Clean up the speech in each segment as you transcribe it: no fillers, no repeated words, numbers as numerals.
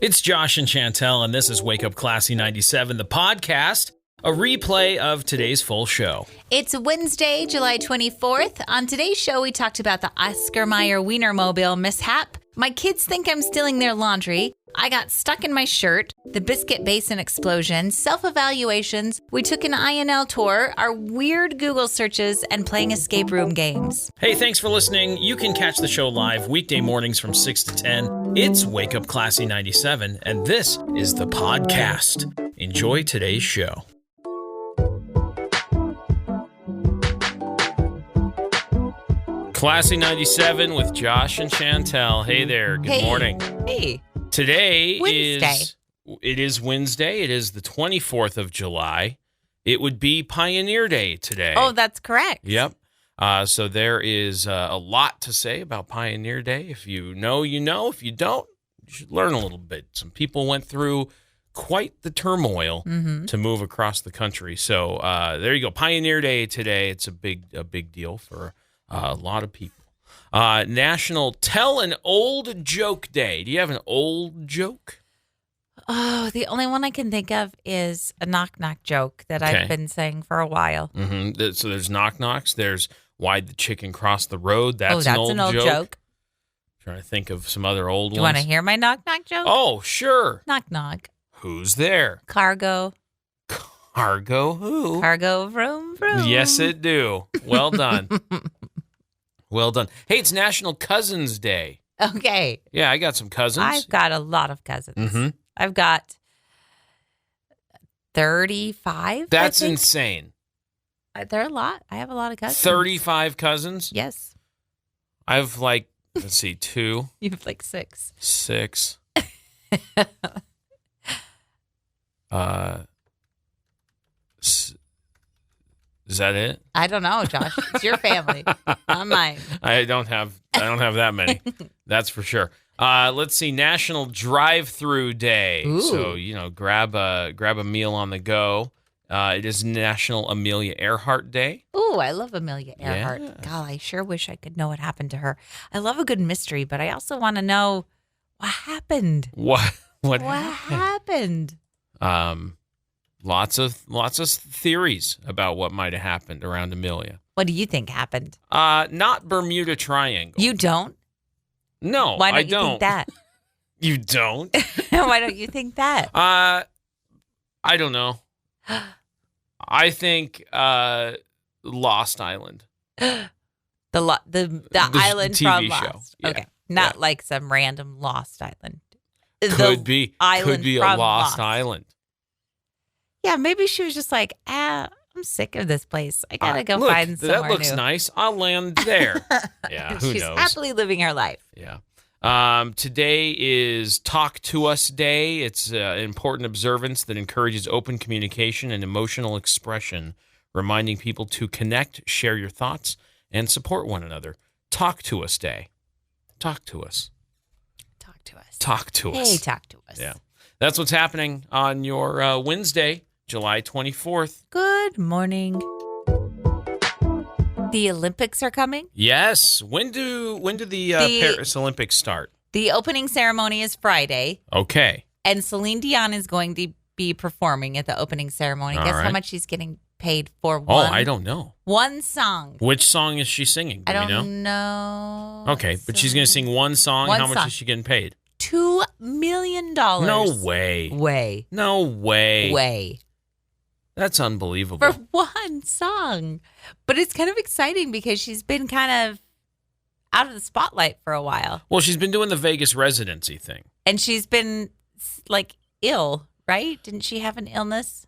It's Josh and Chantel, and this is Wake Up Classy 97, the podcast, a replay of today's full show. It's Wednesday, July 24th. On today's show, we talked about the Oscar Mayer Wienermobile mishap. My kids think I'm stealing their laundry. I got stuck in my shirt. The biscuit basin explosion. Self-evaluations. We took an INL tour. Our weird Google searches and playing escape room games. Hey, thanks for listening. You can catch the show live weekday mornings from 6 to 10. It's Wake Up Classy 97, and this is the podcast. Enjoy today's show. Classy 97 with Josh and Chantel. Hey there. Good morning. Hey. Today Wednesday. is Wednesday. It is the 24th of July. It would be Pioneer Day today. Oh, that's correct. Yep. So there is a lot to say about Pioneer Day. If you know, you know. If you don't, you should learn a little bit. Some people went through quite the turmoil to move across the country. So there you go. Pioneer Day today. It's a big deal for a lot of people. National Tell an Old Joke Day. Do you have an old joke? Oh, the only one I can think of is a knock-knock joke that I've been saying for a while. Mm-hmm. So there's knock-knocks. There's why'd the chicken cross the road. That's an old joke. Trying to think of some other old ones. Do you want to hear my knock-knock joke? Oh, sure. Knock-knock. Who's there? Cargo. Cargo who? Cargo vroom vroom. Yes, it do. Well done. Well done. Hey, it's National Cousins Day. Okay. Yeah, I got some cousins. I've got a lot of cousins. Mm-hmm. I've got 35. That's insane. They're a lot. I have a lot of cousins. 35 cousins? Yes. I have let's see, 2. You have 6. 6. Is that it? I don't know, Josh. It's your family, not mine. I don't have that many. That's for sure. Let's see, National Drive-Through Day. Ooh. So, grab a meal on the go. It is National Amelia Earhart Day. Ooh, I love Amelia Earhart. Yeah. God, I sure wish I could know what happened to her. I love a good mystery, but I also want to know what happened. What happened? Lots of theories about what might have happened around Amelia. What do you think happened? Not Bermuda Triangle. You don't? No, Why don't I you don't. think that? You don't? Why don't you think that? I don't know. I think Lost Island. The island TV from show. Lost. Yeah. Okay, not like some random Lost Island. Could be a from Lost Island. Yeah, maybe she was just like, I'm sick of this place. I gotta go find somewhere that looks new. nice. I'll land there. Yeah, who She's knows? happily living her life. Yeah. Today is Talk to Us Day. It's an important observance that encourages open communication and emotional expression, reminding people to connect, share your thoughts, and support one another. Talk to Us Day. Talk to us. Talk to us. Talk to us. Hey, talk to us. Yeah. That's what's happening on your Wednesday, July 24th. Good morning. The Olympics are coming. Yes. When do the Paris Olympics start? The opening ceremony is Friday. Okay. And Celine Dion is going to be performing at the opening ceremony. All Guess right. how much she's getting paid for I don't know. one song. Which song is she singing? Do I we know? don't know. Okay, but she's going to sing one song. One How much song. is she getting paid? $2 million. No way. Way. No way. Way. That's unbelievable. For one song. But it's kind of exciting because she's been kind of out of the spotlight for a while. Well, she's been doing the Vegas residency thing. And she's been ill, right? Didn't she have an illness?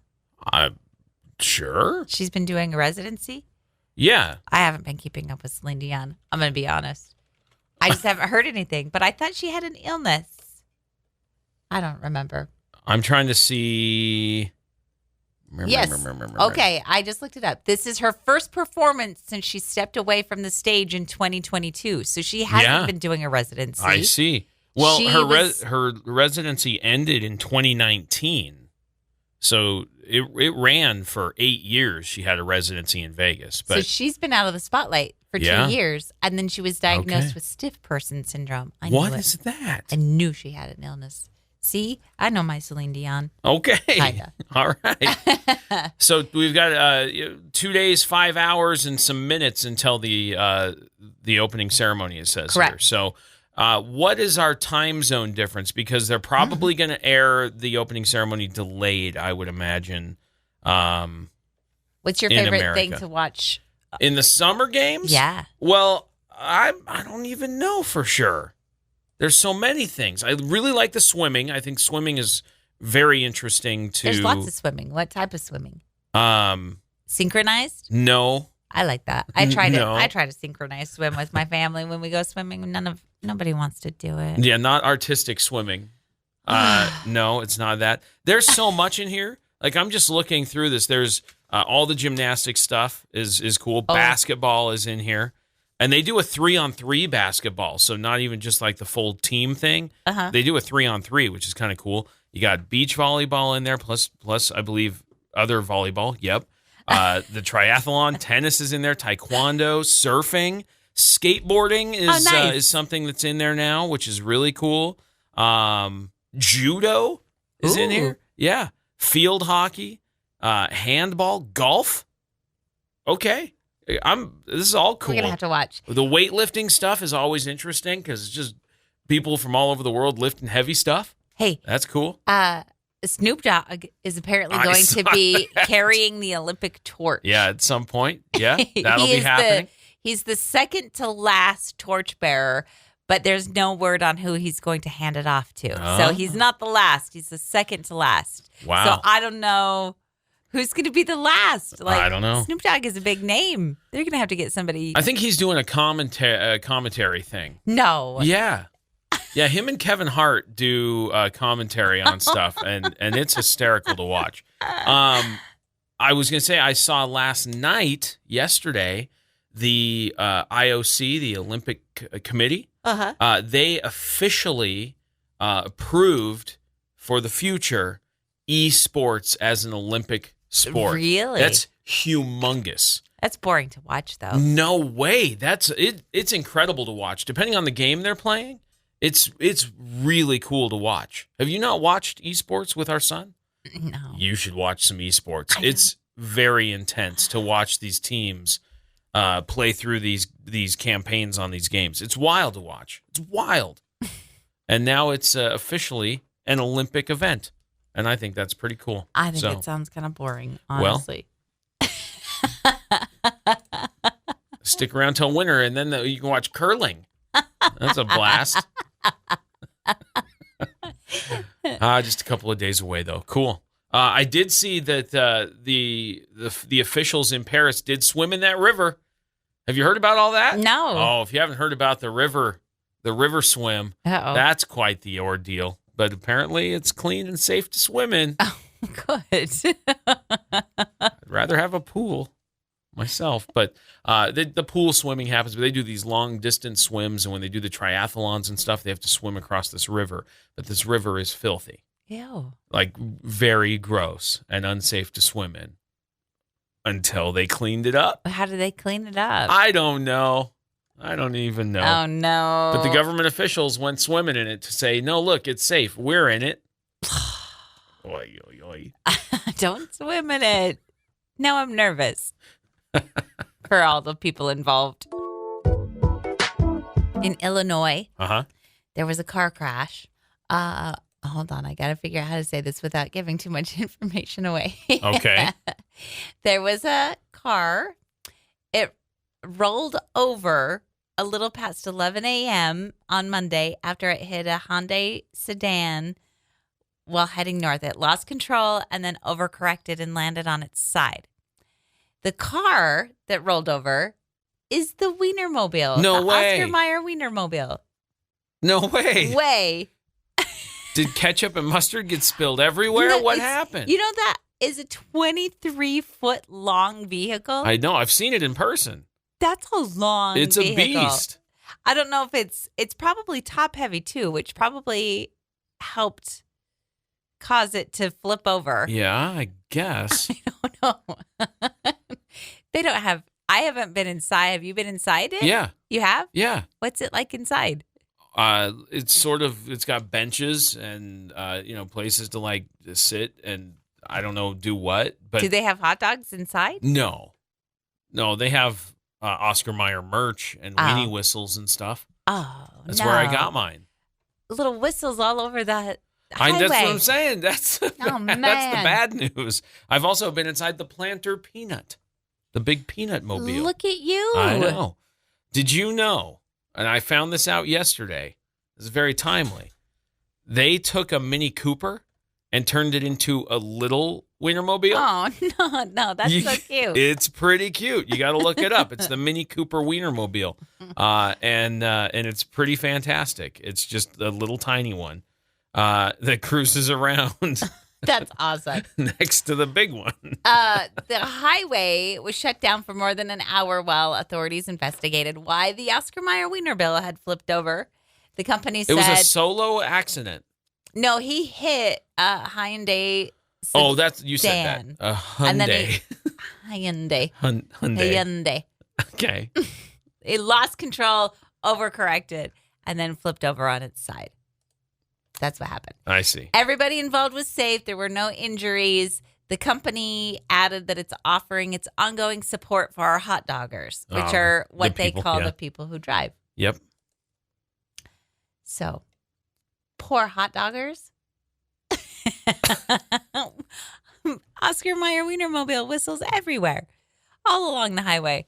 Sure. She's been doing a residency? Yeah. I haven't been keeping up with Celine Dion. I'm going to be honest. I just haven't heard anything, but I thought she had an illness. I don't remember. I'm trying to see. Yes. Okay, I just looked it up. This is her first performance since she stepped away from the stage in 2022. So she hasn't been doing a residency. I see. Well, She her residency ended in 2019. So it ran for 8 years. She had a residency in Vegas. But so she's been out of the spotlight for 2 years. And then she was diagnosed with stiff person syndrome. I knew What it. is that? I knew she had an illness. See, I know my Celine Dion. Okay. Kinda. All right. So we've got 2 days, 5 hours, and some minutes until the opening ceremony, it says Correct. here. So what is our time zone difference? Because they're probably going to air the opening ceremony delayed, I would imagine. What's your in favorite America. thing to watch? In the summer games? Yeah. Well, I don't even know for sure. There's so many things. I really like the swimming. I think swimming is very interesting to... There's lots of swimming. What type of swimming? Synchronized? No. I like that. I try No. to synchronize swim with my family when we go swimming. Nobody wants to do it. Yeah, not artistic swimming. No, it's not that. There's so much in here. Like, I'm just looking through this. There's all the gymnastic stuff is cool. Oh. Basketball is in here. And they do a 3-on-3 basketball, so not even just like the full team thing. Uh-huh. They do a 3-on-3, which is kind of cool. You got beach volleyball in there, plus I believe other volleyball. Yep. The triathlon, tennis is in there, taekwondo, surfing, skateboarding is something that's in there now, which is really cool. Judo is in here. Yeah. Field hockey, handball, golf. Okay. This is all cool. We're going to have to watch. The weightlifting stuff is always interesting because it's just people from all over the world lifting heavy stuff. Hey. That's cool. Snoop Dogg is apparently I going saw to be that. carrying the Olympic torch. Yeah, at some point. Yeah, that'll be happening. He's the second to last torchbearer, but there's no word on who he's going to hand it off to. Oh. So he's not the last. He's the second to last. Wow. So I don't know who's going to be the last. I don't know. Snoop Dogg is a big name. They're going to have to get somebody. I think he's doing a commentary thing. No. Yeah. Yeah, him and Kevin Hart do commentary on stuff, and it's hysterical to watch. I was going to say, I saw yesterday, the IOC, the Olympic Committee, they officially approved for the future esports as an Olympic sport. Really? That's humongous. That's boring to watch, though. No way. It's incredible to watch. Depending on the game they're playing, it's really cool to watch. Have you not watched esports with our son? No. You should watch some esports. It's very intense to watch these teams play through these campaigns on these games. It's wild to watch. It's wild. And now it's officially an Olympic event. And I think that's pretty cool. I think it sounds kind of boring, honestly. Stick around till winter, and then you can watch curling. That's a blast. Just a couple of days away, though. Cool. I did see that the officials in Paris did swim in that river. Have you heard about all that? No. Oh, if you haven't heard about the river swim, that's quite the ordeal. But apparently, it's clean and safe to swim in. Oh, good. I'd rather have a pool myself, but the pool swimming happens, but they do these long distance swims, and when they do the triathlons and stuff, they have to swim across this river, but this river is filthy. Ew. Like very gross and unsafe to swim in until they cleaned it up. How do they clean it up? I don't know. I don't even know. Oh, no. But the government officials went swimming in it to say, no, look, it's safe. We're in it. Oy, oy, oy. Don't swim in it. Now I'm nervous for all the people involved. In Illinois, there was a car crash. Hold on. I got to figure out how to say this without giving too much information away. Okay. There was a car. It rolled over a little past 11 a.m. on Monday after it hit a Hyundai sedan while heading north. It lost control and then overcorrected and landed on its side. The car that rolled over is the Wienermobile. No way. Oscar Mayer Wienermobile. No way. Way. Did ketchup and mustard get spilled everywhere? No, What happened? You know, that is a 23-foot long vehicle. I know. I've seen it in person. That's a long It's vehicle. a beast. I don't know if it's probably top heavy too, which probably helped cause it to flip over. Yeah, I guess. I don't know. They don't have. I haven't been inside. Have you been inside it? Yeah. You have? Yeah. What's it like inside? It's got benches and places to like sit and I don't know do what. But do they have hot dogs inside? No, they have Oscar Mayer merch and weenie whistles and stuff. Oh, that's where I got mine. Little whistles all over that highway. That's what I'm saying. That's man. That's the bad news. I've also been inside the Planter Peanut, the big peanut mobile. Look at you. I know. Did you know? And I found this out yesterday. This is very timely. They took a Mini Cooper and turned it into a little Wienermobile. Oh, no, that's so cute. It's pretty cute. You got to look it up. It's the Mini Cooper Wienermobile, and it's pretty fantastic. It's just a little tiny one that cruises around. That's awesome. Next to the big one. The highway was shut down for more than an hour while authorities investigated why the Oscar Mayer Wienermobile had flipped over. The company said it was a solo accident. No, he hit a Hyundai. Oh, you said that. A Hyundai. And then Hyundai. Hyundai. Okay. It lost control, overcorrected, and then flipped over on its side. That's what happened. I see. Everybody involved was safe. There were no injuries. The company added that it's offering its ongoing support for our hot doggers, which are what they call the people who drive. Yep. So, poor hot doggers. Oscar Mayer Wienermobile whistles everywhere, all along the highway.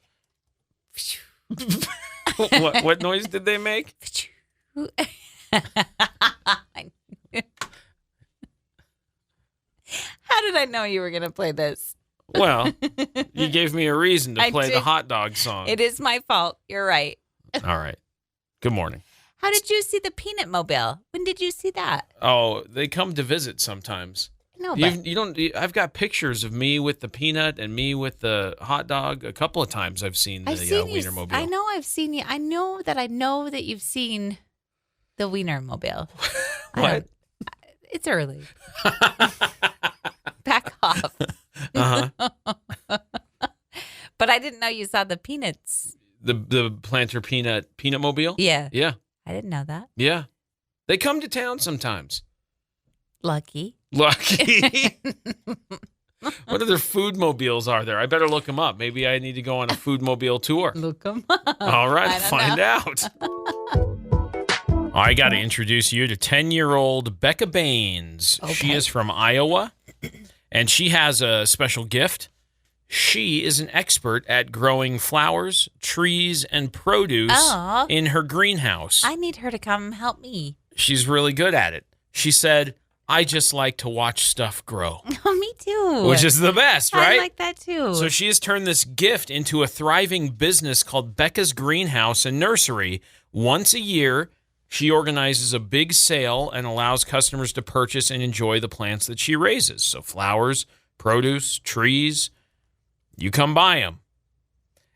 What noise did they make? How did I know you were going to play this? Well, you gave me a reason to play the hot dog song. It is my fault. You're right. All right. Good morning. How did you see the Peanut Mobile? When did you see that? Oh, they come to visit sometimes. No, but you don't. I've got pictures of me with the peanut and me with the hot dog. A couple of times I've seen the Wienermobile. I know I've seen you. I know that you've seen the Wienermobile. What? It's early. Back off. Uh-huh. But I didn't know you saw the peanuts. The Planter Peanut Mobile? Yeah. Yeah. I didn't know that. Yeah. They come to town sometimes. Lucky. What other food mobiles are there? I better look them up. Maybe I need to go on a food mobile tour. Look them up. All right, find out. I got to introduce you to 10-year-old Becca Baines. Okay. She is from Iowa, and she has a special gift. She is an expert at growing flowers, trees, and produce in her greenhouse. I need her to come help me. She's really good at it. She said, I just like to watch stuff grow. Oh, me too. Which is the best, right? I like that too. So she has turned this gift into a thriving business called Becca's Greenhouse and Nursery. Once a year, she organizes a big sale and allows customers to purchase and enjoy the plants that she raises. So flowers, produce, trees, you come buy them.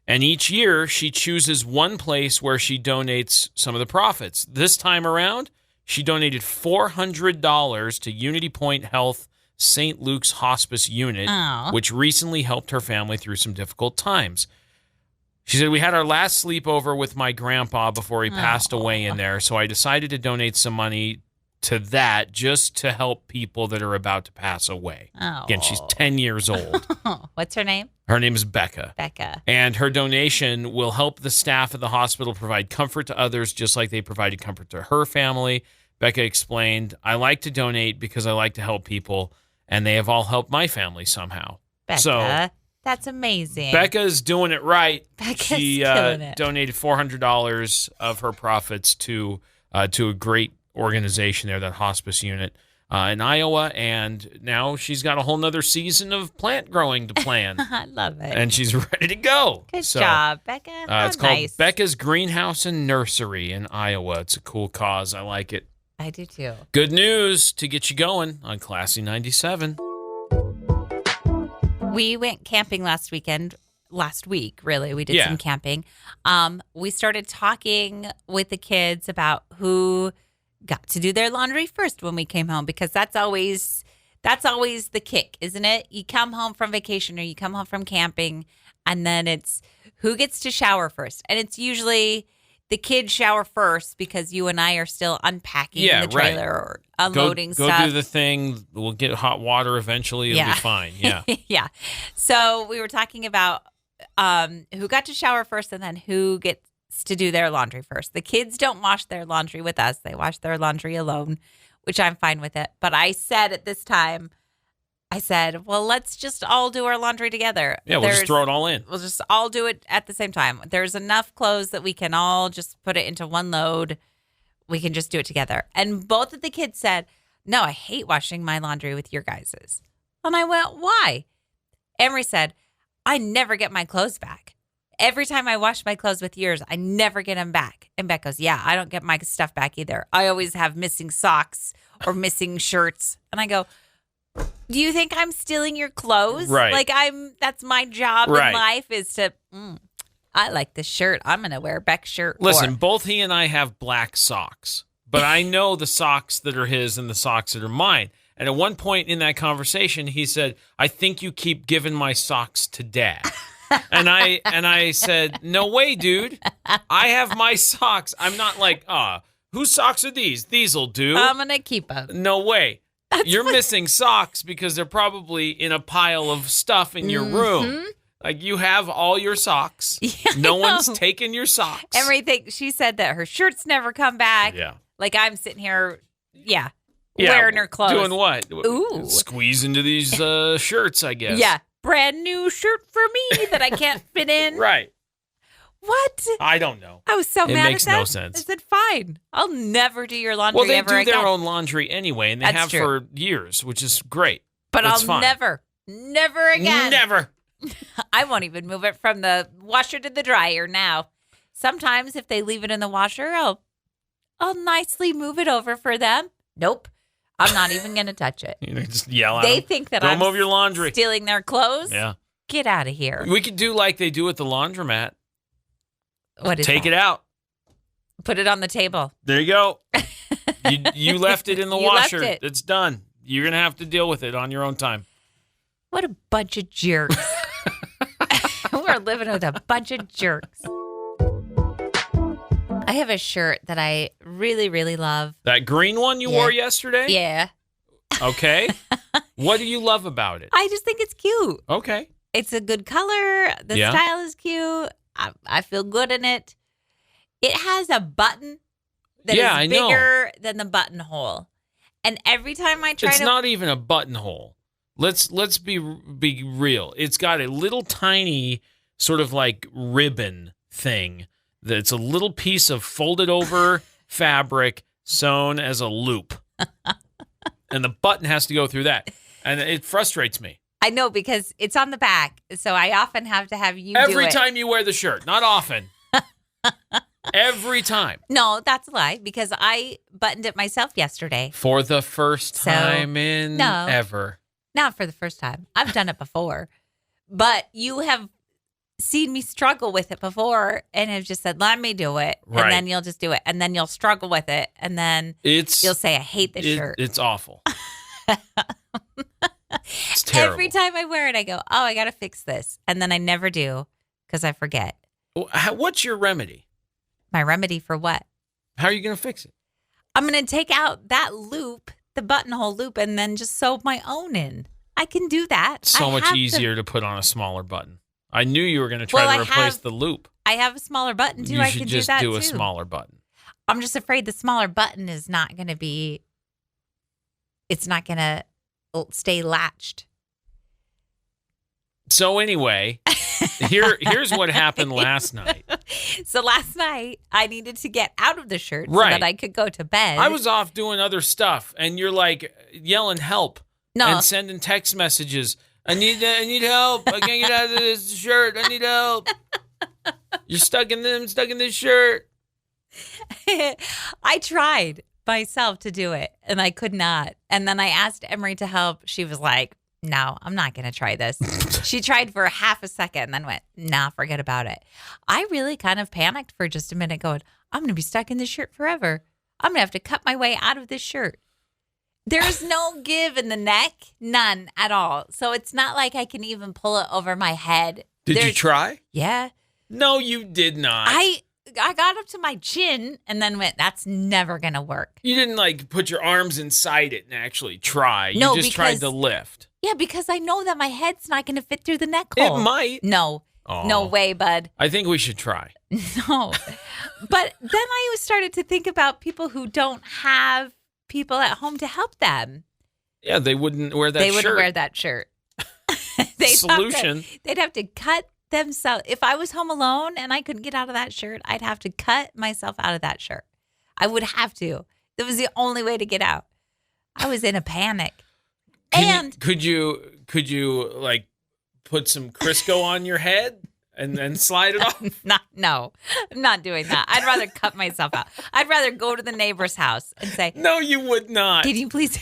And each year, she chooses one place where she donates some of the profits. This time around, she donated $400 to Unity Point Health St. Luke's Hospice Unit, which recently helped her family through some difficult times. She said, we had our last sleepover with my grandpa before he passed away in there, so I decided to donate some money to that just to help people that are about to pass away. Again, she's 10 years old. What's her name? Her name is Becca. Becca. And her donation will help the staff at the hospital provide comfort to others just like they provided comfort to her family. Becca explained, I like to donate because I like to help people, and they have all helped my family somehow. Becca, that's amazing. Becca's doing it right. She donated $400 of her profits to a great organization there, that hospice unit in Iowa, and now she's got a whole nother season of plant growing to plan. I love it. And she's ready to go. Good job, Becca. It's called Becca's Greenhouse and Nursery in Iowa. It's a cool cause. I like it. I do too. Good news to get you going on Classy 97. We went camping last week, really. We did some camping. We started talking with the kids about who got to do their laundry first when we came home, because that's always the kick, isn't it? You come home from vacation or you come home from camping, and then it's who gets to shower first. And it's usually the kids shower first because you and I are still unpacking the trailer or unloading go stuff. do the thing. We'll get hot water eventually. It'll be fine. Yeah. Yeah. So we were talking about who got to shower first and then who gets to do their laundry first. The kids don't wash their laundry with us. They wash their laundry alone, which I'm fine with it. But I said at this time, well, let's just all do our laundry together. Yeah, we'll just throw it all in. We'll just all do it at the same time. There's enough clothes that we can all just put it into one load. We can just do it together. And both of the kids said, no, I hate washing my laundry with your guys's. And I went, why? Emery said, I never get my clothes back. Every time I wash my clothes with yours, I never get them back. And Beck goes, yeah, I don't get my stuff back either. I always have missing socks or missing shirts. And I go, do you think I'm stealing your clothes? Right. Like that's my job in life is to, I like this shirt. I'm going to wear Beck's shirt. Listen, both he and I have black socks, but I know the socks that are his and the socks that are mine. And at one point in that conversation, he said, I think you keep giving my socks to Dad. And I said, no way, dude. I have my socks. I'm not like, whose socks are these? These'll do. I'm going to keep them. No way. You're missing socks because they're probably in a pile of stuff in your room. Like you have all your socks. Yeah, no one's taken your socks. Everything. She said that her shirts never come back. Yeah. Like I'm sitting here, wearing her clothes. Doing what? Ooh. Squeeze into these shirts, I guess. Yeah. Brand new shirt for me that I can't fit in. Right. What? I don't know. I was so mad at that. It makes no sense. I said, fine. I'll never do your laundry ever again. Well, they do their own laundry anyway, and they have true. for years, which is great. But That's I'll fine. never again. Never. I won't even move it from the washer to the dryer now. Sometimes if they leave it in the washer, I'll nicely move it over for them. Nope. I'm not even going to touch it. You just yell at them. They them. think that Don't move your laundry. Stealing their clothes. Yeah. Get out of here. We could do like they do at the laundromat. What is Take that? it out. Put it on the table. There you go. you left it in the washer. Left it. It's done. You're going to have to deal with it on your own time. What a bunch of jerks. We're living with a bunch of jerks. I have a shirt that I really, really love. That green one you wore yesterday? Yeah. Okay. What do you love about it? I just think it's cute. Okay. It's a good color. The style is cute. I feel good in it. It has a button that is bigger than the buttonhole. And every time I try It's not even a buttonhole. Let's be real. It's got a little tiny sort of like ribbon thing that's a little piece of folded over fabric sewn as a loop. And the button has to go through that. And it frustrates me. I know because it's on the back. So I often have to have you do it. Every time you wear the shirt. Not often. Every time. No, that's a lie because I buttoned it myself yesterday. For the first time ever. Not for the first time. I've done it before. But you have seen me struggle with it before and have just said, let me do it. Right. And then you'll just do it. And then you'll struggle with it. And then you'll say, I hate this shirt. It's awful. It's terrible. Every time I wear it, I go, oh, I got to fix this. And then I never do because I forget. What's your remedy? My remedy for what? How are you going to fix it? I'm going to take out that loop, the buttonhole loop, and then just sew my own in. I can do that. So much easier to put on a smaller button. I knew you were going to try to replace the loop. I have a smaller button, too. You I should can just do that, do a too. smaller button. I'm just afraid the smaller button is not going to be, it's not going to stay latched. So anyway, here's what happened last night. So last night, I needed to get out of the shirt so that I could go to bed. I was off doing other stuff, and you're like yelling help and sending text messages. I need help. I can't get out of this shirt. I need help. You're stuck in this shirt. I tried myself to do it, and I could not. And then I asked Emery to help. She was like, no, I'm not going to try this. She tried for half a second and then went, nah, forget about it. I really kind of panicked for just a minute going, I'm going to be stuck in this shirt forever. I'm going to have to cut my way out of this shirt. There's no give in the neck, none at all. So it's not like I can even pull it over my head. Did you try? Yeah. No, you did not. I got up to my chin and then went, that's never going to work. You didn't like put your arms inside it and actually try. No, you just tried to lift. Yeah, because I know that my head's not going to fit through the neck hole. It might. No. Oh. No way, bud. I think we should try. No. But then I started to think about people who don't have people at home to help them. Yeah, they wouldn't wear that shirt. They wouldn't wear that shirt. Solution. They'd have to cut themselves. If I was home alone and I couldn't get out of that shirt, I'd have to cut myself out of that shirt. I would have to. That was the only way to get out. I was in a panic. Could you like put some Crisco on your head and then slide it off? No, I'm not doing that. I'd rather cut myself out. I'd rather go to the neighbor's house and say, "No, you would not. Can you please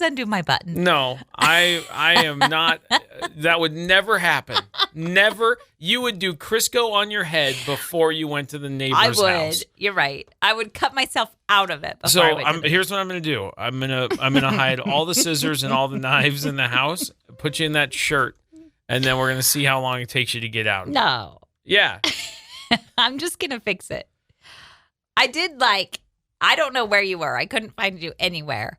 undo my button?" No, I am not. That would never happen. Never. You would do Crisco on your head before you went to the neighbor's house. You're right. I would cut myself out of it. So here's what I'm going to do. I'm gonna hide all the scissors and all the knives in the house. Put you in that shirt. And then we're going to see how long it takes you to get out. No. Yeah. I'm just going to fix it. I don't know where you were. I couldn't find you anywhere.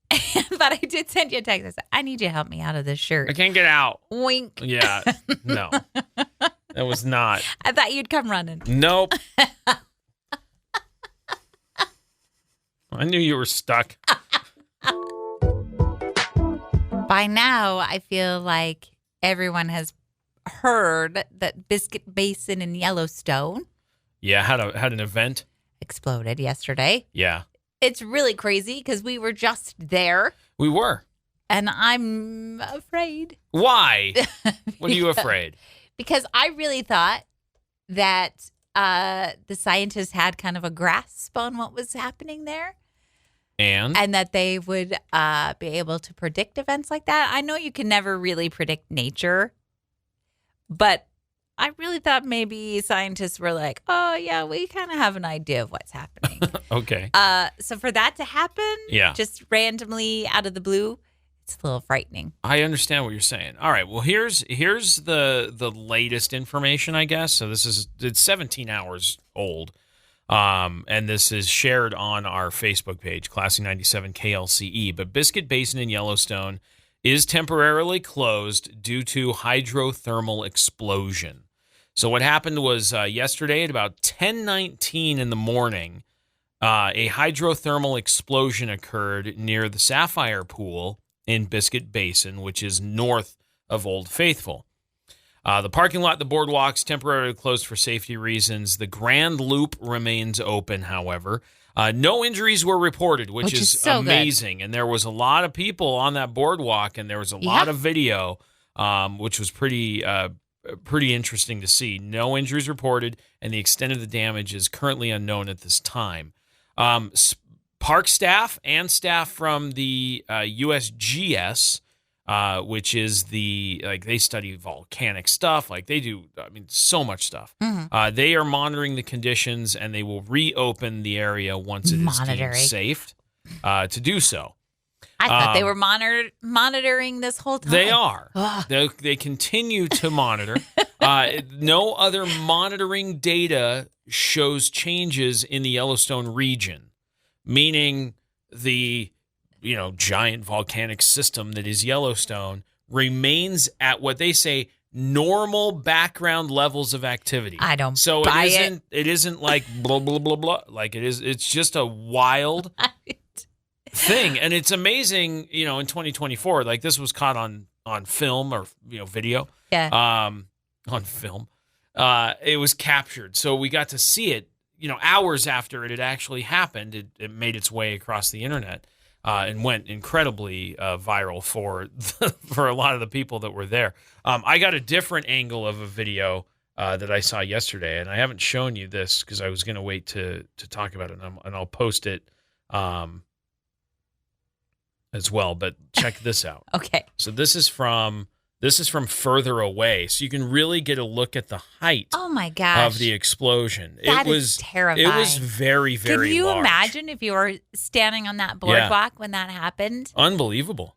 But I did send you a text. I said, I need you to help me out of this shirt. I can't get out. Wink. Yeah. No. That was not. I thought you'd come running. Nope. I knew you were stuck. By now, I feel like everyone has heard that Biscuit Basin in Yellowstone. Yeah, had an event. Exploded yesterday. Yeah. It's really crazy because we were just there. We were. And I'm afraid. Why? What are you afraid? Because I really thought that the scientists had kind of a grasp on what was happening there. And that they would be able to predict events like that. I know you can never really predict nature, but I really thought maybe scientists were like, oh, yeah, we kind of have an idea of what's happening. Okay. So for that to happen, just randomly out of the blue, it's a little frightening. I understand what you're saying. All right. Well, here's the latest information, I guess. So it's 17 hours old. And this is shared on our Facebook page, Classy 97 KLCE. But Biscuit Basin in Yellowstone is temporarily closed due to hydrothermal explosion. So what happened was yesterday at about 10:19 in the morning, a hydrothermal explosion occurred near the Sapphire Pool in Biscuit Basin, which is north of Old Faithful. The parking lot, the boardwalks, temporarily closed for safety reasons. The Grand Loop remains open, however. No injuries were reported, which is so amazing. Good. And there was a lot of people on that boardwalk, and there was a lot of video, which was pretty interesting to see. No injuries reported, and the extent of the damage is currently unknown at this time. Park staff and staff from the USGS, which is they study volcanic stuff. Like they do, so much stuff. Mm-hmm. They are monitoring the conditions, and they will reopen the area once it is deemed safe to do so. I thought they were monitoring this whole time. They are. They continue to monitor. No other monitoring data shows changes in the Yellowstone region, meaning the giant volcanic system that is Yellowstone remains at what they say normal background levels of activity. I don't so buy it. It isn't like blah blah blah blah like it is. It's just a wild thing, and it's amazing. In 2024, like this was caught on film or video. Yeah. On film, it was captured, so we got to see it. Hours after it had actually happened, it made its way across the internet. And went incredibly viral for a lot of the people that were there. I got a different angle of a video that I saw yesterday, and I haven't shown you this because I was going to wait to talk about it, and I'll post it as well. But check this out. Okay. So this is from further away, so you can really get a look at the height. Oh my gosh. Of the explosion. That is terrifying. It was very, very. Can you large. Imagine if you were standing on that boardwalk when that happened? Unbelievable.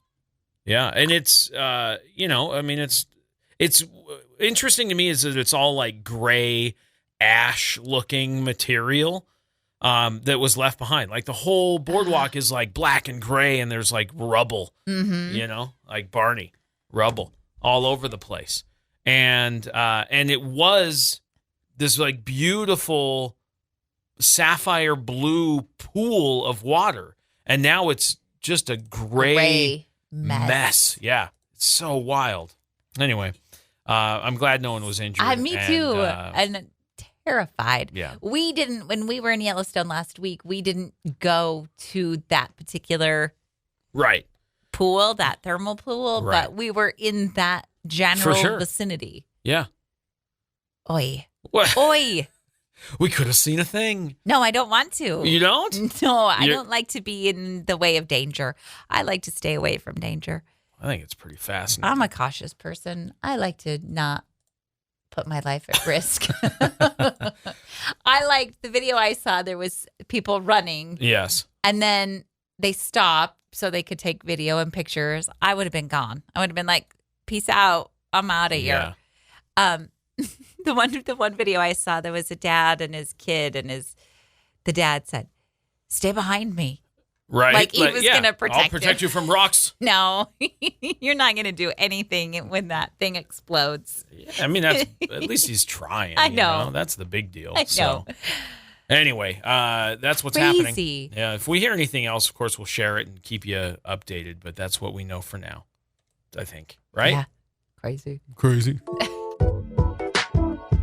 Yeah, and it's it's interesting to me is that it's all like gray ash-looking material that was left behind. Like the whole boardwalk is like black and gray, and there's like rubble, like Barney, rubble all over the place. And it was this like beautiful sapphire blue pool of water, and now it's just a gray mess. Yeah, it's so wild. Anyway, I'm glad no one was injured. Me too. And terrified. Yeah. When we were in Yellowstone last week, we didn't go to that particular pool, that thermal pool, but we were in that general vicinity. Yeah. Oi. What? Oi. We could have seen a thing. No, I don't want to. You don't? No, I don't like to be in the way of danger. I like to stay away from danger. I think it's pretty fascinating. I'm a cautious person. I like to not put my life at risk. I liked the video I saw. There was people running. Yes. And then they stopped so they could take video and pictures. I would have been gone. I would have been like, peace out. I'm out of here. The one video I saw, there was a dad and his kid, and the dad said, "Stay behind me." Right. Like he was going to protect I'll protect you from rocks. No, you're not going to do anything when that thing explodes. Yeah, I mean, at least he's trying. I know. That's the big deal. I know. Anyway, that's what's Crazy. happening. Yeah. If we hear anything else, of course, we'll share it and keep you updated. But that's what we know for now, I think. Right? Yeah. Crazy.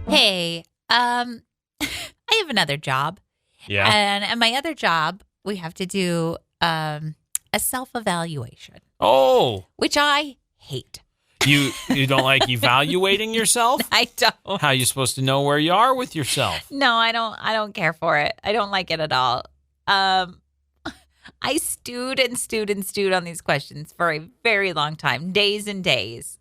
Hey, I have another job. Yeah. And at my other job, we have to do a self-evaluation. Oh. Which I hate. You don't like evaluating yourself? I don't. How are you supposed to know where you are with yourself? No, I don't care for it. I don't like it at all. I stewed on these questions for a very long time, days and days.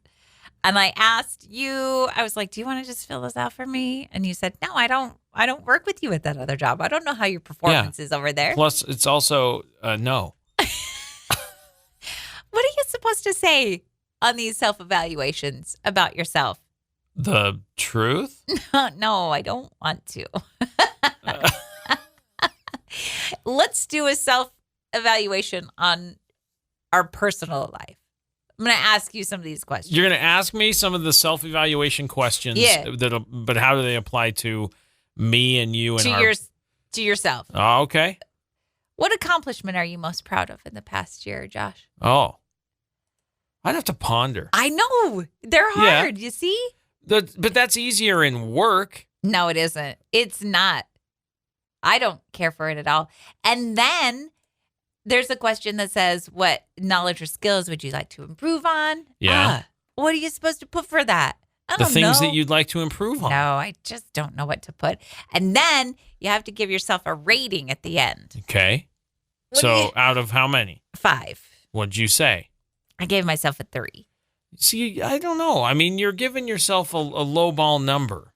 And I asked you, I was like, do you want to just fill this out for me? And you said, no, I don't work with you at that other job. I don't know how your performance is over there. Plus, it's also no. What are you supposed to say on these self-evaluations about yourself? The truth? No, I don't want to. Let's do a self-evaluation on our personal life. I'm going to ask you some of these questions. You're going to ask me some of the self-evaluation questions. Yeah. But how do they apply to me and you and to yourself? Oh, okay. What accomplishment are you most proud of in the past year, Josh? Oh. I'd have to ponder. I know. They're hard, you see? But that's easier in work. No, it isn't. It's not. I don't care for it at all. And then there's a question that says, what knowledge or skills would you like to improve on? Yeah. What are you supposed to put for that? I don't know. The things that you'd like to improve on. No, I just don't know what to put. And then you have to give yourself a rating at the end. Okay. So out of how many? 5. What'd you say? I gave myself a 3. See, I don't know. I mean, you're giving yourself a low ball number.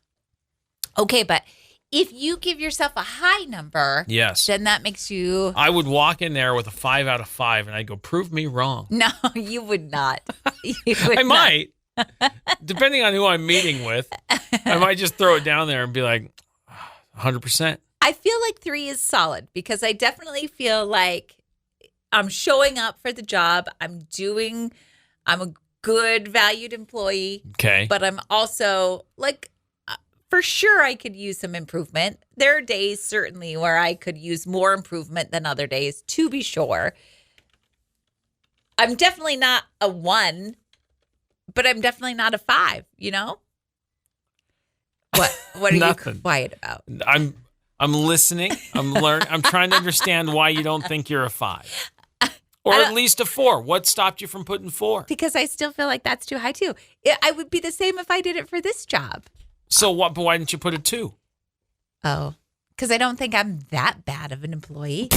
Okay, but if you give yourself a high number, yes, then that makes you... I would walk in there with a 5 out of 5, and I'd go, prove me wrong. No, you would not. I might. Depending on who I'm meeting with, I might just throw it down there and be like, 100%. I feel like 3 is solid because I definitely feel like I'm showing up for the job. I'm a good, valued employee. Okay. But I'm also like, for sure, I could use some improvement. There are days, certainly, where I could use more improvement than other days, to be sure. I'm definitely not a 1, but I'm definitely not a 5, you know? What are you quiet about? I'm listening. I'm learning. I'm trying to understand why you don't think you're a 5. Or at least a 4. What stopped you from putting 4? Because I still feel like that's too high, too. I would be the same if I did it for this job. So what? But why didn't you put a 2? Oh, because I don't think I'm that bad of an employee.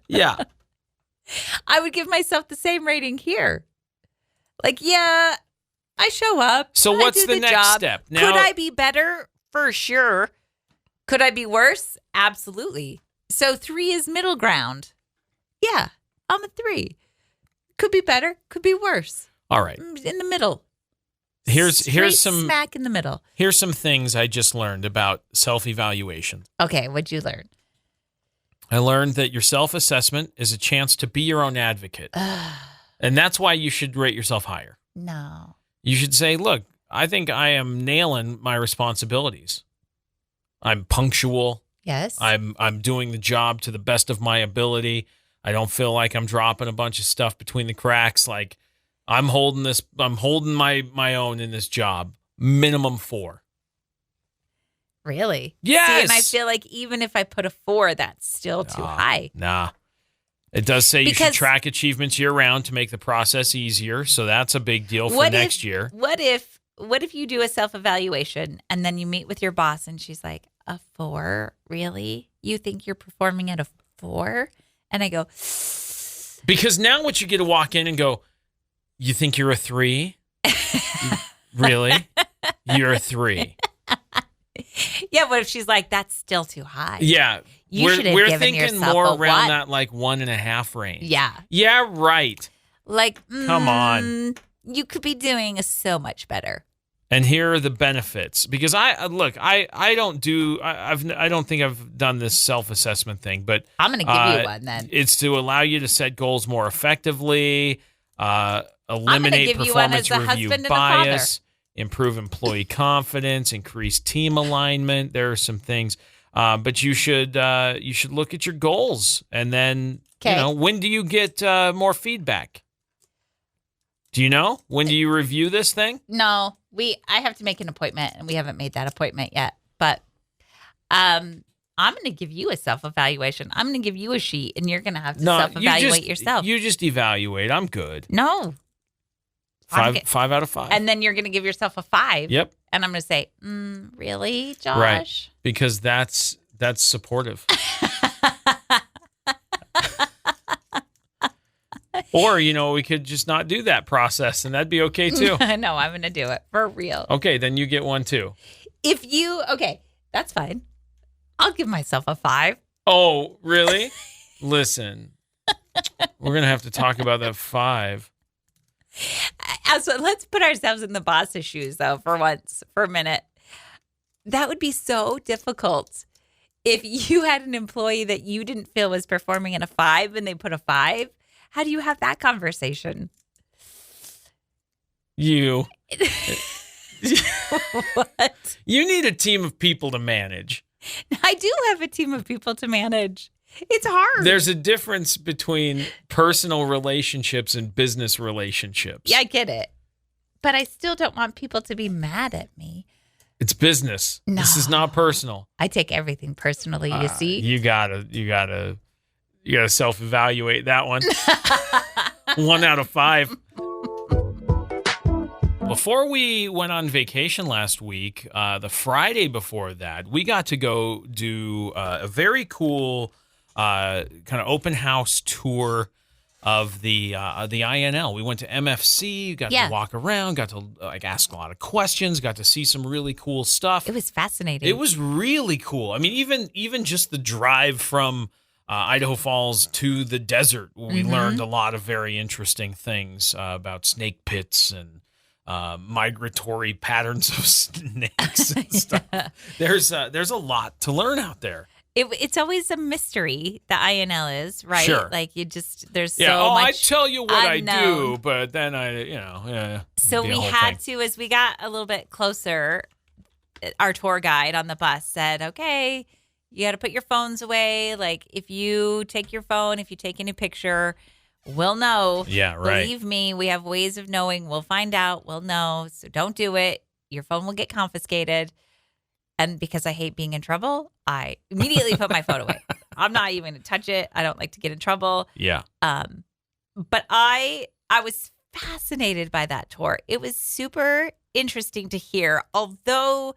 Yeah. I would give myself the same rating here. Like, yeah, I show up. So what's the next job. step? Now, could I be better? For sure. Could I be worse? Absolutely. So 3 is middle ground. Yeah, I'm a 3. Could be better. Could be worse. all right. In the middle. Here's some smack in the middle. Here's some things I just learned about self-evaluation. Okay, what'd you learn? I learned that your self-assessment is a chance to be your own advocate. And that's why you should rate yourself higher. No. You should say, look, I think I am nailing my responsibilities. I'm punctual. Yes. I'm doing the job to the best of my ability. I don't feel like I'm dropping a bunch of stuff between the cracks. Like I'm holding my own in this job. Minimum 4. Really? Yes. See, and I feel like even if I put a 4, that's still too high. Nah. It does say you should track achievements year round to make the process easier. So that's a big deal for next year. What if you do a self-evaluation and then you meet with your boss and she's like, a 4? Really? You think you're performing at a 4? And I go, because now what you get to walk in and go, you think you're a 3? Really? You're a 3. Yeah, but if she's like, that's still too high. Yeah. We're thinking more around that like 1.5 range. Yeah. Yeah, right. Like, come on. You could be doing so much better. And here are the benefits. Because I don't think I've done this self-assessment thing, but I'm going to give you one then. It's to allow you to set goals more effectively, eliminate performance review bias, improve employee confidence, increase team alignment. There are some things, but you should look at your goals, and then when do you get more feedback? Do you know? When do you review this thing? No, I have to make an appointment, and we haven't made that appointment yet. But I'm going to give you a self-evaluation. I'm going to give you a sheet, and you're going to have to self-evaluate yourself. You just evaluate. I'm good. No. 5 out of 5. And then you're going to give yourself a 5. Yep. And I'm going to say, really, Josh? Right. Because that's supportive. Or, we could just not do that process, and that'd be okay, too. No, I'm going to do it. For real. Okay, then you get one, too. Okay, that's fine. I'll give myself a 5. Oh, really? Listen, we're going to have to talk about that 5. So let's put ourselves in the boss's shoes, though, for a minute. That would be so difficult if you had an employee that you didn't feel was performing at a 5 and they put a 5. How do you have that conversation? What? You need a team of people to manage. I do have a team of people to manage. It's hard. There's a difference between personal relationships and business relationships. Yeah, I get it. But I still don't want people to be mad at me. It's business. No. This is not personal. I take everything personally, you see? You gotta self-evaluate that one. 1 out of 5. Before we went on vacation last week, the Friday before that, we got to go do a very cool kind of open house tour of the INL. We went to MFC, got to walk around, got to ask a lot of questions, got to see some really cool stuff. It was fascinating. It was really cool. I mean, even just the drive from Idaho Falls to the desert, we learned a lot of very interesting things about snake pits and migratory patterns of snakes and stuff. There's a lot to learn out there. It's always a mystery, the INL is, right? Sure. Like there's so much I tell you what unknown. I do, but then So we had to, as we got a little bit closer, our tour guide on the bus said, okay, you got to put your phones away. Like if you take your phone, if you take any picture, we'll know. Yeah, right. Believe me, we have ways of knowing. We'll find out. We'll know. So don't do it. Your phone will get confiscated. And because I hate being in trouble, I immediately put my phone away. I'm not even going to touch it. I don't like to get in trouble. Yeah. But I was fascinated by that tour. It was super interesting to hear, although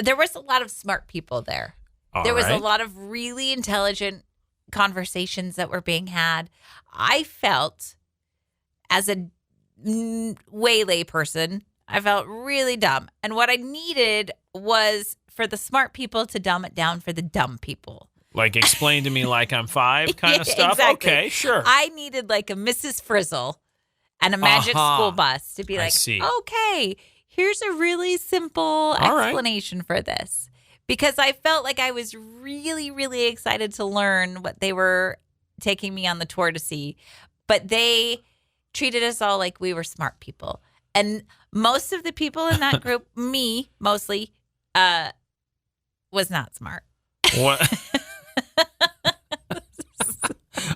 there was a lot of smart people there. There was a lot of really intelligent conversations that were being had. I felt, as a waylay person, I felt really dumb. And what I needed was for the smart people to dumb it down for the dumb people. Like explain to me like I'm 5 kind of stuff? Exactly. Okay, sure. I needed like a Mrs. Frizzle and a magic school bus to be I like, see. okay, here's a really simple explanation for this. Because I felt like I was really, really excited to learn what they were taking me on the tour to see. But they treated us all like we were smart people. And most of the people in that group, me mostly, was not smart. What?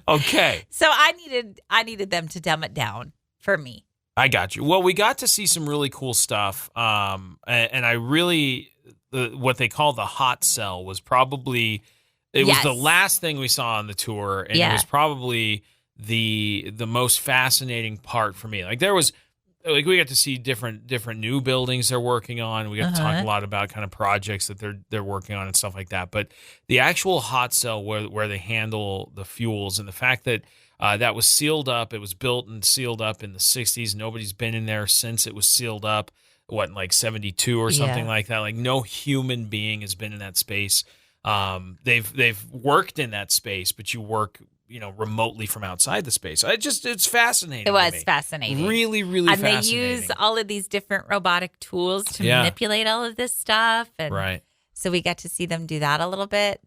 Okay. So I needed them to dumb it down for me. I got you. Well, we got to see some really cool stuff. And I really, what they call the hot cell was probably, it was the last thing we saw on the tour. And it was probably the most fascinating part for me. Like there was, like we got to see different new buildings they're working on. We got to talk a lot about kind of projects that they're working on and stuff like that. But the actual hot cell where they handle the fuels and the fact that that was sealed up, it was built and sealed up in the 60s. Nobody's been in there since it was sealed up. What, like 72 or something like that? Like no human being has been in that space. They've worked in that space, but you work, remotely from outside the space. It's fascinating. It was fascinating. Really, really and fascinating. And they use all of these different robotic tools to manipulate all of this stuff. And right. So we got to see them do that a little bit.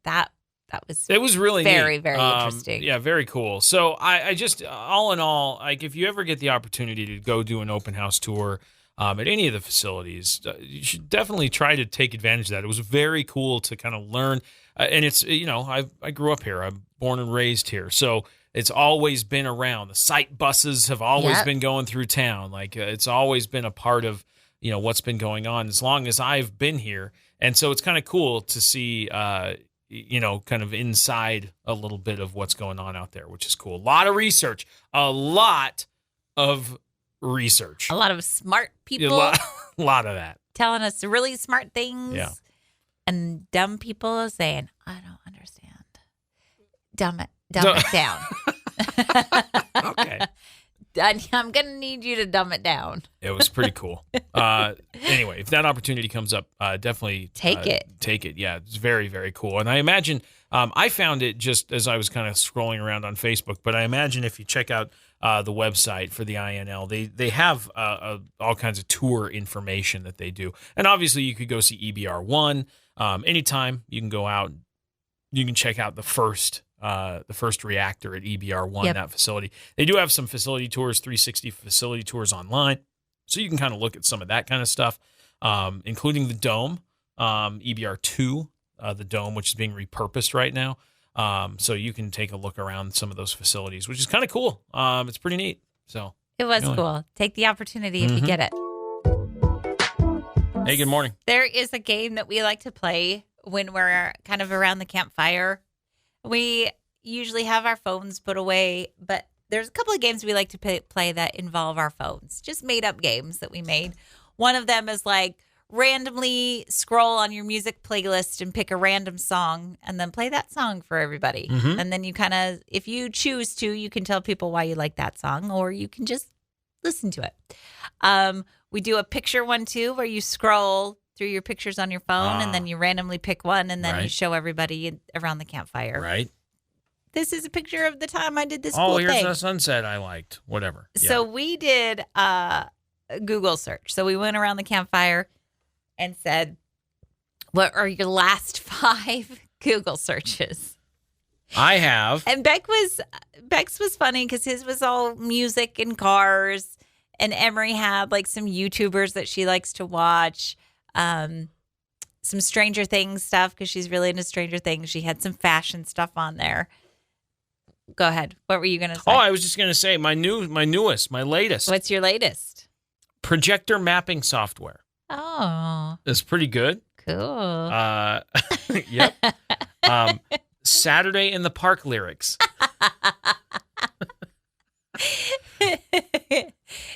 It was really very, neat. very interesting. Yeah, very cool. So I just, all in all, like if you ever get the opportunity to go do an open house tour at any of the facilities, you should definitely try to take advantage of that. It was very cool to kind of learn. And it's, I grew up here. I'm born and raised here. So it's always been around. The site buses have always been going through town. Like it's always been a part of, what's been going on as long as I've been here. And so it's kind of cool to see, kind of inside a little bit of what's going on out there, which is cool. A lot of research. A lot of smart people. A lot of that. Telling us really smart things. Yeah. And dumb people saying, I don't understand. Dumb it down. Okay. I'm going to need you to dumb it down. It was pretty cool. Anyway, if that opportunity comes up, definitely take it. Take it. Yeah, it's very, very cool. And I imagine I found it just as I was kind of scrolling around on Facebook, but I imagine if you check out the website for the INL, they have all kinds of tour information that they do. And obviously you could go see EBR1 anytime. You can go out. You can check out the first reactor at EBR1, that facility. They do have some facility tours, 360 facility tours online. So you can kind of look at some of that kind of stuff, including the dome, EBR2, the dome, which is being repurposed right now. So you can take a look around some of those facilities, which is kind of cool. It's pretty neat. So it was cool. Take the opportunity if you get it. Hey, good morning. There is a game that we like to play when we're kind of around the campfire. We usually have our phones put away, but there's a couple of games we like to play that involve our phones. Just made up games that we made. One of them is like randomly scroll on your music playlist and pick a random song and then play that song for everybody. Mm-hmm. And then you kind of, if you choose to, you can tell people why you like that song, or you can just listen to it. We do a picture one too, where you scroll through your pictures on your phone and then you randomly pick one and then you show everybody around the campfire. Right. This is a picture of the time I did this cool thing. Oh, here's a sunset I liked. Whatever. So we did a Google search. So we went around the campfire and said, what are your last 5 Google searches? I have. And Beck's was funny because his was all music and cars. And Emery had like some YouTubers that she likes to watch. Some Stranger Things stuff because she's really into Stranger Things. She had some fashion stuff on there. Go ahead. What were you going to say? Oh, I was just going to say my latest. What's your latest? Projector mapping software. Oh. It's pretty good. Cool. Yep. Saturday in the Park lyrics.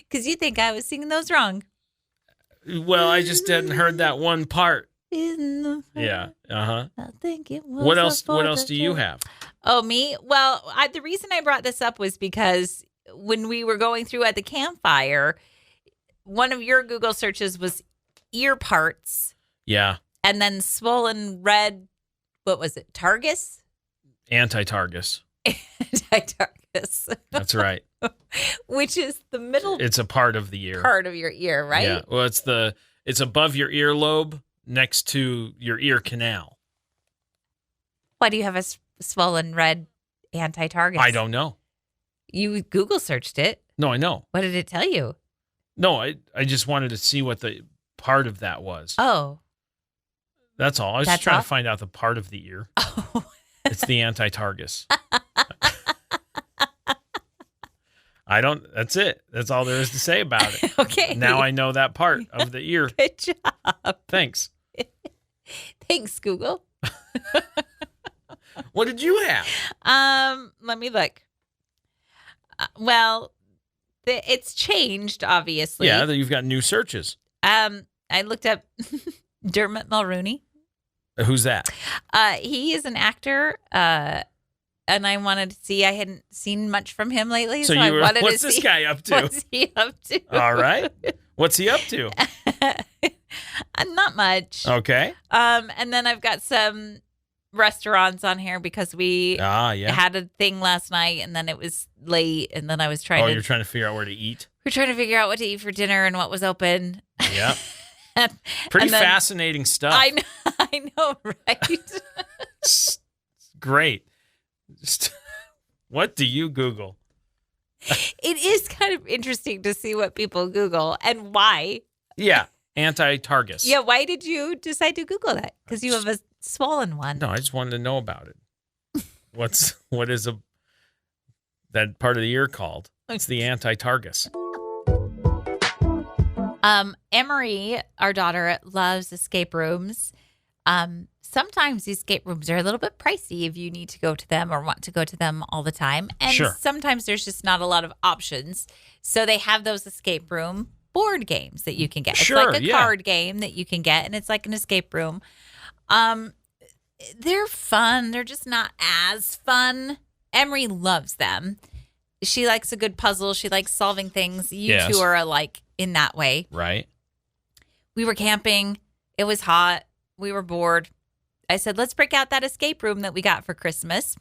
Because you think I was singing those wrong. Well, I just hadn't heard that one part. Yeah. Uh-huh. I think it was What else do you have? Oh, me? Well, the reason I brought this up was because when we were going through at the campfire, one of your Google searches was ear parts. Yeah. And then swollen red, what was it, Targus? Anti-Targus. Anti-Targus. anti-targus. That's right. Which is the middle It's a part of the ear. part of your ear, right? Yeah. Well, it's above your earlobe next to your ear canal. Why do you have a swollen red anti-targus? I don't know. You Google searched it. No, I know. What did it tell you? No, I just wanted to see what the part of that was. Oh. That's all. I was That's just trying all? to find out the part of the ear. Oh. It's the anti-targus. That's it. That's all there is to say about it. Okay. Now I know that part of the ear. Good job. Thanks. Thanks, Google. What did you have? Let me look. Well, it's changed, obviously. Yeah, you've got new searches. I looked up Dermot Mulrooney. Who's that? He is an actor, and I wanted to see. I hadn't seen much from him lately, so I wanted to see. What's this guy up to? What's he up to? All right. What's he up to? Not much. Okay. And then I've got some restaurants on here because we had a thing last night, and then it was late, and then I was trying. You're trying to figure out where to eat. We're trying to figure out what to eat for dinner and what was open. Yeah. Pretty fascinating stuff. I know, right? Great. What do you Google? It is kind of interesting to see what people Google and why. Yeah, anti-targus. Yeah, why did you decide to Google that? Because you have a swollen one. No, I just wanted to know about it. What is that part of the ear called? It's the anti-targus. Emery, our daughter, loves escape rooms. Sometimes these escape rooms are a little bit pricey if you need to go to them or want to go to them all the time. And sometimes there's just not a lot of options. So they have those escape room board games that you can get. It's like a card game that you can get, and it's like an escape room. They're fun. They're just not as fun. Emery loves them. She likes a good puzzle. She likes solving things. You two are alike in that way. Right. We were camping. It was hot. We were bored. I said, let's break out that escape room that we got for Christmas,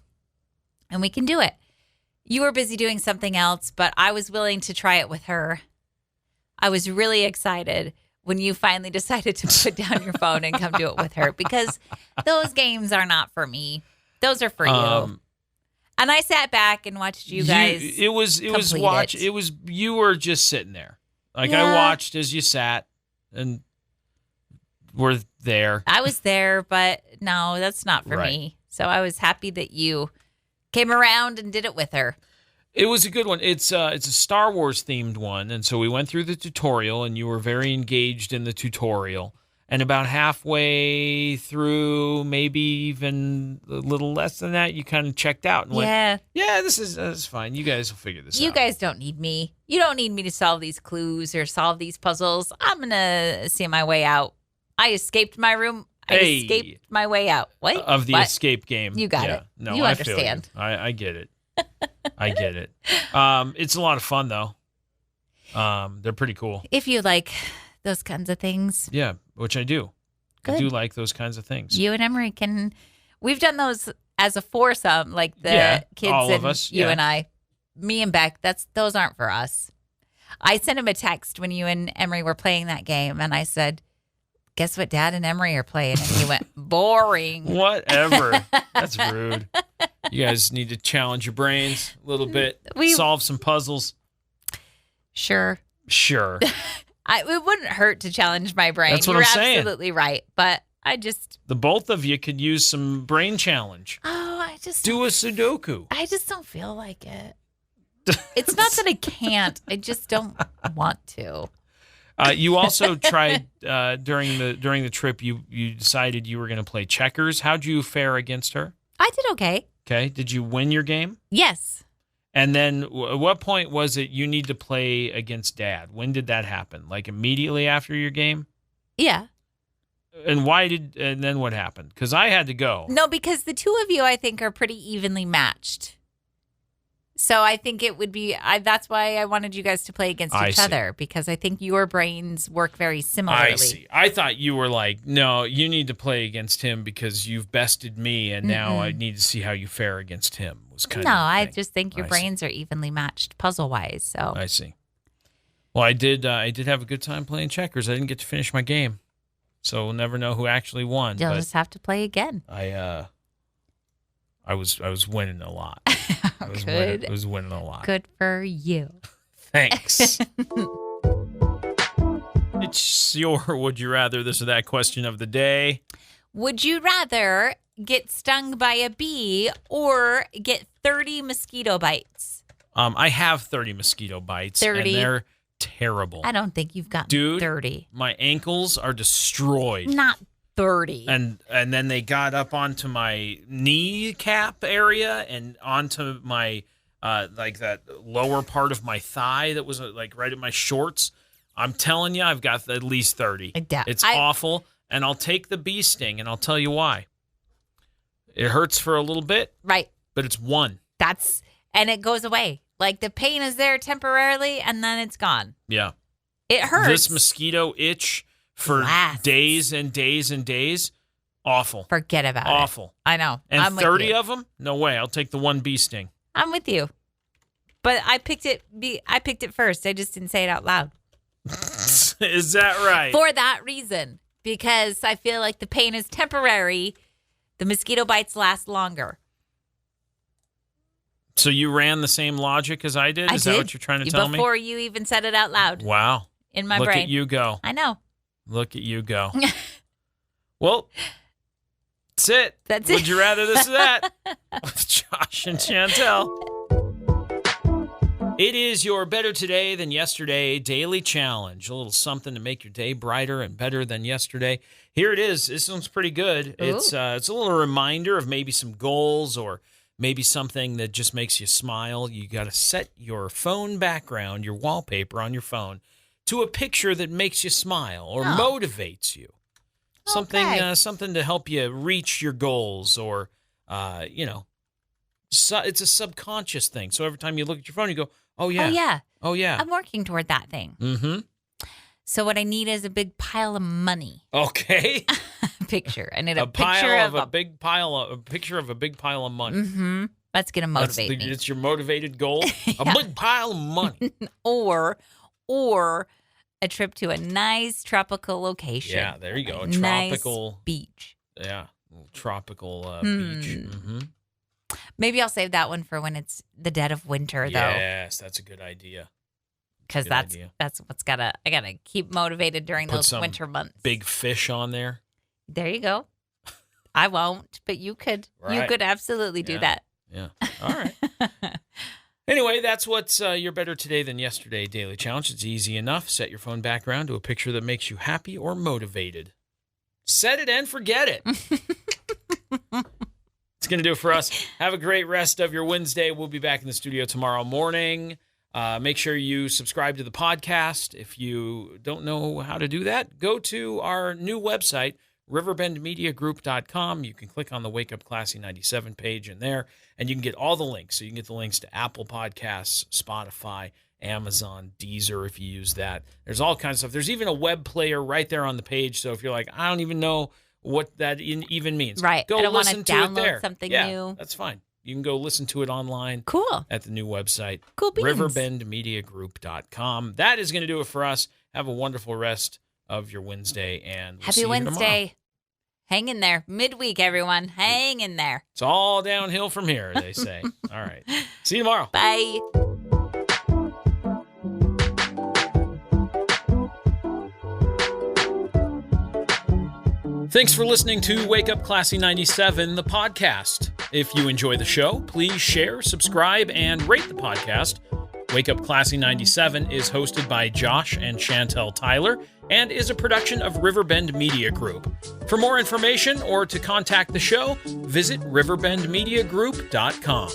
and we can do it. You were busy doing something else, but I was willing to try it with her. I was really excited when you finally decided to put down your phone and come do it with her, because those games are not for me. Those are for you. And I sat back and watched you guys. You were just sitting there. I watched as you sat and were there. I was there, but no, that's not for me. So I was happy that you came around and did it with her. It was a good one. It's a Star Wars themed one, and so we went through the tutorial, and you were very engaged in the tutorial. And about halfway through, maybe even a little less than that, you kind of checked out and went, this is fine. You guys will figure this out. You guys don't need me. You don't need me to solve these clues or solve these puzzles. I'm going to see my way out. I escaped my room. I escaped my way out. What? Of the escape game. You got it. No, you I understand. Feel you. I get it. I get it. It's a lot of fun, though. They're pretty cool. If you like those kinds of things. Yeah, which I do. Good. I do like those kinds of things. You and Emery we've done those as a foursome, like the kids all and of us, you and I. Me and Beck, those aren't for us. I sent him a text when you and Emery were playing that game, and I said, guess what Dad and Emery are playing? And he went, boring. Whatever. That's rude. You guys need to challenge your brains a little bit. Solve some puzzles. Sure. It wouldn't hurt to challenge my brain. That's what I'm saying. You're absolutely right. But the both of you could use some brain challenge. Do a Sudoku. I just don't feel like it. It's not that I can't. I just don't want to. You also tried during the trip. You decided you were going to play checkers. How'd you fare against her? I did okay. Okay. Did you win your game? Yes. And then at what point was it you need to play against Dad? When did that happen? Like immediately after your game? Yeah. And then what happened? Because I had to go. No, because the two of you, I think, are pretty evenly matched. So I think it would be, that's why I wanted you guys to play against each other, because I think your brains work very similarly. I see. I thought you were like, no, you need to play against him because you've bested me, and now I need to see how you fare against him. Was kind of the I thing. just think your brains are evenly matched puzzle-wise. So I see. Well, I did have a good time playing checkers. I didn't get to finish my game, so we'll never know who actually won. You'll just have to play again. I was winning a lot. I was winning a lot. Good for you. Thanks. It's your would you rather this or that question of the day. Would you rather get stung by a bee or get 30 mosquito bites? I have 30 mosquito bites. 30. And they're terrible. I don't think you've gotten 30. My ankles are destroyed. Not 30. And then they got up onto my kneecap area and onto my like that lower part of my thigh that was like right at my shorts. I'm telling you, I've got at least 30. It's awful, and I'll take the bee sting, and I'll tell you why. It hurts for a little bit, right? But it's one. And it goes away. Like the pain is there temporarily, and then it's gone. Yeah, it hurts. This mosquito itch for days and days and days. Awful. Forget about it. Awful. I know. And I'm 30 of them? No way. I'll take the one bee sting. I'm with you. But I picked it first. I just didn't say it out loud. Is that right? For that reason. Because I feel like the pain is temporary. The mosquito bites last longer. So you ran the same logic as I did? Is that what you're trying to tell me? Before you even said it out loud. Wow. In my brain. Look at you go. I know. Look at you go. Well, that's it. That's it. Would you rather this or that? With Josh and Chantel. It is your Better Today Than Yesterday daily challenge. A little something to make your day brighter and better than yesterday. Here it is. This one's pretty good. Ooh. It's a little reminder of maybe some goals or maybe something that just makes you smile. You got to set your phone background, your wallpaper on your phone, to a picture that makes you smile or motivates you. Something to help you reach your goals or, it's a subconscious thing. So every time you look at your phone, you go, oh, yeah. Oh, yeah. Oh, yeah. I'm working toward that thing. Mm-hmm. So what I need is a big pile of money. Okay. Picture. I need a picture of a big pile of money. Mm-hmm. That's going to motivate me. It's your motivated goal? Yeah. A big pile of money. Or a trip to a nice tropical location. Yeah, there you go. A tropical nice beach. Yeah, tropical beach. Mm-hmm. Maybe I'll save that one for when it's the dead of winter, though. Yes, that's a good idea. Because that's what's I gotta keep motivated during those winter months. Big fish on there. There you go. I won't, but you could. Right. You could absolutely do that. Yeah. All right. Anyway, that's what's your Better Today Than Yesterday daily challenge. It's easy enough. Set your phone background to a picture that makes you happy or motivated. Set it and forget it. It's going to do it for us. Have a great rest of your Wednesday. We'll be back in the studio tomorrow morning. Make sure you subscribe to the podcast. If you don't know how to do that, go to our new website, riverbendmediagroup.com. You can click on the Wake Up Classy 97 page in there, and you can get all the links. So you can get the links to Apple Podcasts, Spotify, Amazon, Deezer if you use that. There's all kinds of stuff. There's even a web player right there on the page. So if you're like, I don't even know what that even means. Right. Go I don't listen want to to download it there. Something yeah, new. That's fine. You can go listen to it online. Cool. At the new website. Cool beans. riverbendmediagroup.com. That is going to do it for us. Have a wonderful rest of your Wednesday. And we'll Happy Wednesday. Hang in there. Midweek, everyone. Hang in there. It's all downhill from here, they say. All right. See you tomorrow. Bye. Thanks for listening to Wake Up Classy 97, the podcast. If you enjoy the show, please share, subscribe, and rate the podcast. Wake Up Classy 97 is hosted by Josh and Chantel Tyler and is a production of Riverbend Media Group. For more information or to contact the show, visit riverbendmediagroup.com.